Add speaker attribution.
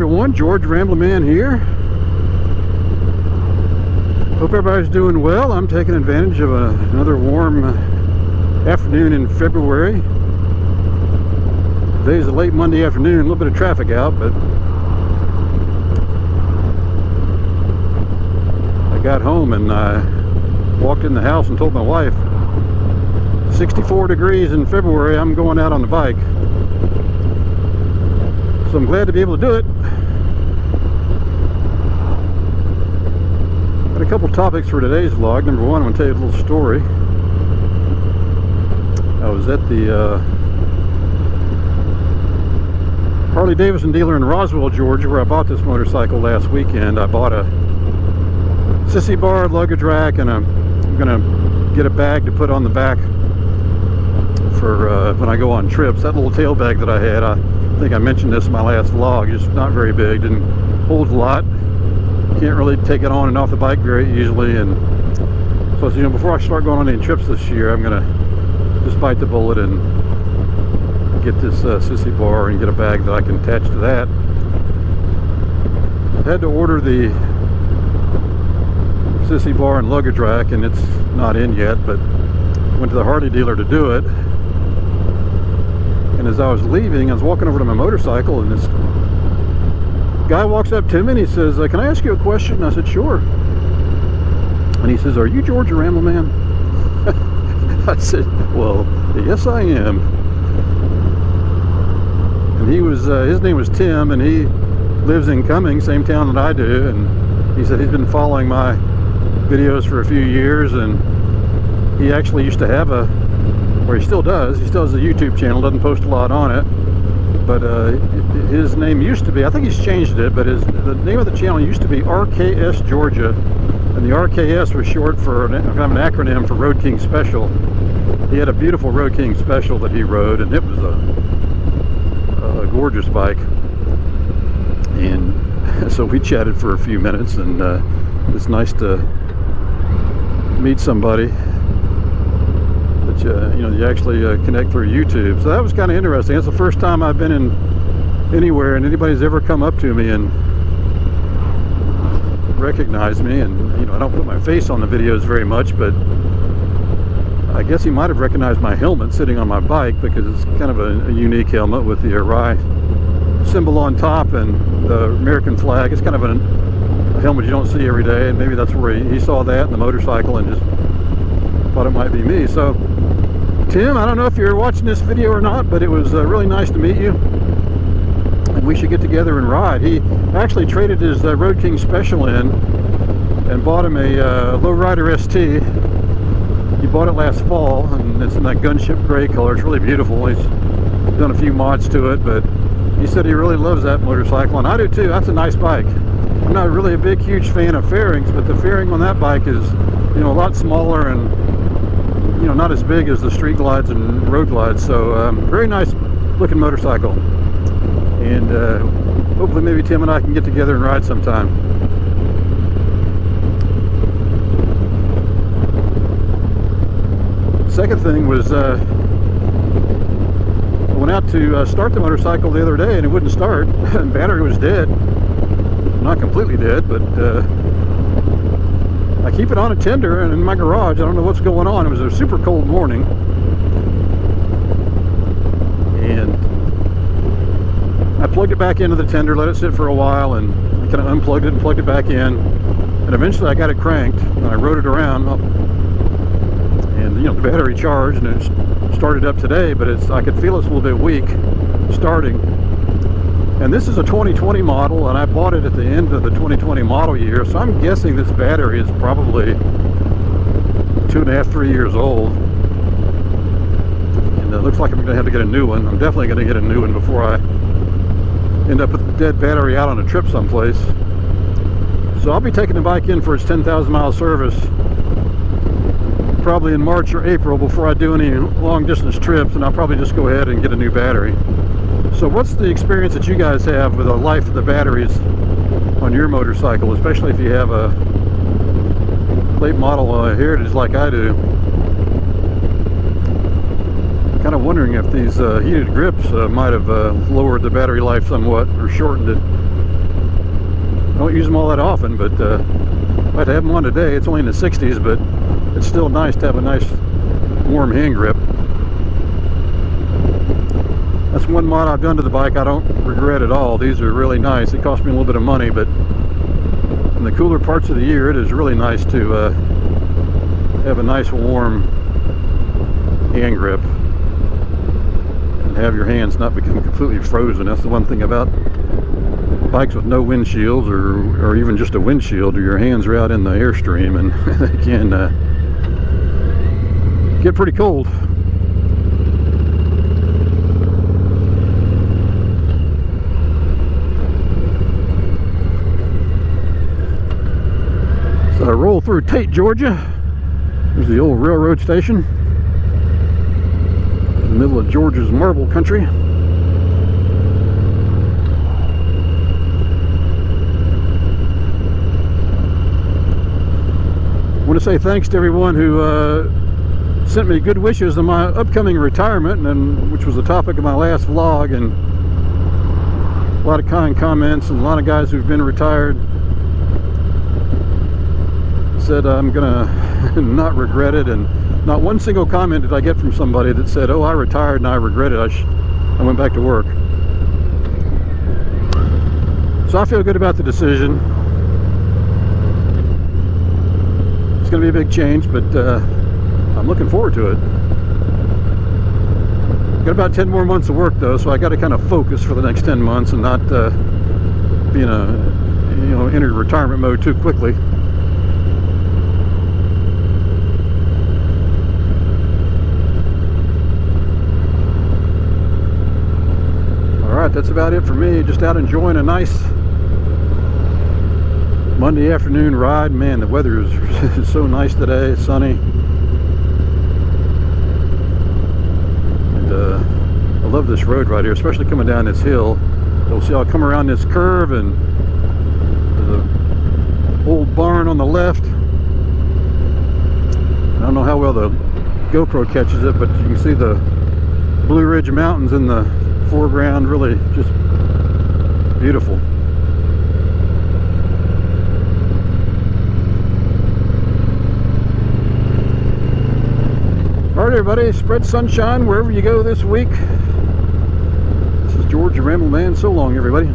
Speaker 1: everyone, George Ramblin' Man here. Hope everybody's doing well. I'm taking advantage of another warm afternoon in February. Today's a late Monday afternoon, a little bit of traffic out, but I got home and I walked in the house and told my wife, 64 degrees in February, I'm going out on the bike. So I'm glad to be able to do it. Got a couple topics for today's vlog. Number one, I'm going to tell you a little story. I was at the Harley-Davidson dealer in Roswell, Georgia, where I bought this motorcycle last weekend. I bought a sissy bar, luggage rack, and I'm going to get a bag to put on the back for when I go on trips. That little tail bag that I had, I think I mentioned this in my last vlog, it's not very big, didn't hold a lot. Can't really take it on and off the bike very easily, and so you know, before I start going on any trips this year, I'm gonna just bite the bullet and get this sissy bar and get a bag that I can attach to that. I had to order the sissy bar and luggage rack, and it's not in yet, but went to the Harley dealer to do it. And as I was leaving, I was walking over to my motorcycle, and this guy walks up to me and he says, can I ask you a question? I said, sure. And he says, are you George Ramblin' Man? I said, well, yes I am. And he was, his name was Tim, and he lives in Cumming, same town that I do, and he said he's been following my videos for a few years, and he actually used to have a, or he still has a YouTube channel, doesn't post a lot on it, but his name used to be, I think he's changed it, but the name of the channel used to be RKS Georgia, and the RKS was short for kind of an acronym for Road King Special. He had a beautiful Road King Special that he rode, and it was a gorgeous bike, and so we chatted for a few minutes, and it's nice to meet somebody that you know, you actually connect through YouTube. So that was kind of interesting. That's the first time I've been in anywhere and anybody's ever come up to me and recognized me. And you know, I don't put my face on the videos very much, but I guess he might have recognized my helmet sitting on my bike, because it's kind of a unique helmet with the Rye symbol on top and the American flag. It's kind of a helmet you don't see every day, and maybe that's where he saw that in the motorcycle and just thought it might be me. So Tim, I don't know if you're watching this video or not, but it was really nice to meet you, and we should get together and ride. He actually traded his Road King Special in and bought him a Lowrider ST. He bought it last fall, and it's in that gunship gray color. It's really beautiful. He's done a few mods to it, but he said he really loves that motorcycle, and I do too. That's a nice bike. I'm not really a big, huge fan of fairings, but the fairing on that bike is, you know, a lot smaller and, you know, not as big as the street glides and road glides. So very nice looking motorcycle, and hopefully maybe Tim and I can get together and ride sometime. Second thing was I went out to start the motorcycle the other day, and it wouldn't start, and battery was dead. Not completely dead, but I keep it on a tender and in my garage. I don't know what's going on. It was a super cold morning, and I plugged it back into the tender, let it sit for a while, and I kind of unplugged it and plugged it back in, and eventually I got it cranked and I rode it around, and you know, the battery charged and it started up today, but I could feel it's a little bit weak starting. And this is a 2020 model, and I bought it at the end of the 2020 model year, so I'm guessing this battery is probably 2.5, 3 years old. And it looks like I'm going to have to get a new one. I'm definitely going to get a new one before I end up with a dead battery out on a trip someplace. So I'll be taking the bike in for its 10,000 mile service probably in March or April before I do any long distance trips, and I'll probably just go ahead and get a new battery. So what's the experience that you guys have with the life of the batteries on your motorcycle, especially if you have a late model Heritage like I do? Kind of wondering if these heated grips might have lowered the battery life somewhat or shortened it. I don't use them all that often, but I had to have them on today. It's only in the 60s, but it's still nice to have a nice warm hand grip. That's one mod I've done to the bike I don't regret at all. These are really nice. It cost me a little bit of money, but in the cooler parts of the year, it is really nice to have a nice warm hand grip and have your hands not become completely frozen. That's the one thing about bikes with no windshields, or even just a windshield, or your hands are out in the airstream and they can get pretty cold. So I roll through Tate, Georgia. There's the old railroad station in the middle of Georgia's marble country. I want to say thanks to everyone who sent me good wishes on my upcoming retirement, and which was the topic of my last vlog, and a lot of kind comments, and a lot of guys who've been retired said I'm gonna not regret it, and not one single comment did I get from somebody that said, oh, I retired and I regret it, I went back to work. So I feel good about the decision. It's gonna be a big change, but I'm looking forward to it. Got about 10 more months of work though, so I got to kind of focus for the next 10 months and not be in a, enter retirement mode too quickly. Alright, that's about it for me. Just out enjoying a nice Monday afternoon ride. Man, the weather is so nice today. It's sunny. And I love this road right here, especially coming down this hill. You'll see I'll come around this curve, and there's an old barn on the left. I don't know how well the GoPro catches it, but you can see the Blue Ridge Mountains in the foreground. Really just beautiful. Alright everybody, spread sunshine wherever you go this week. This is George, your Ramble Man. So long everybody.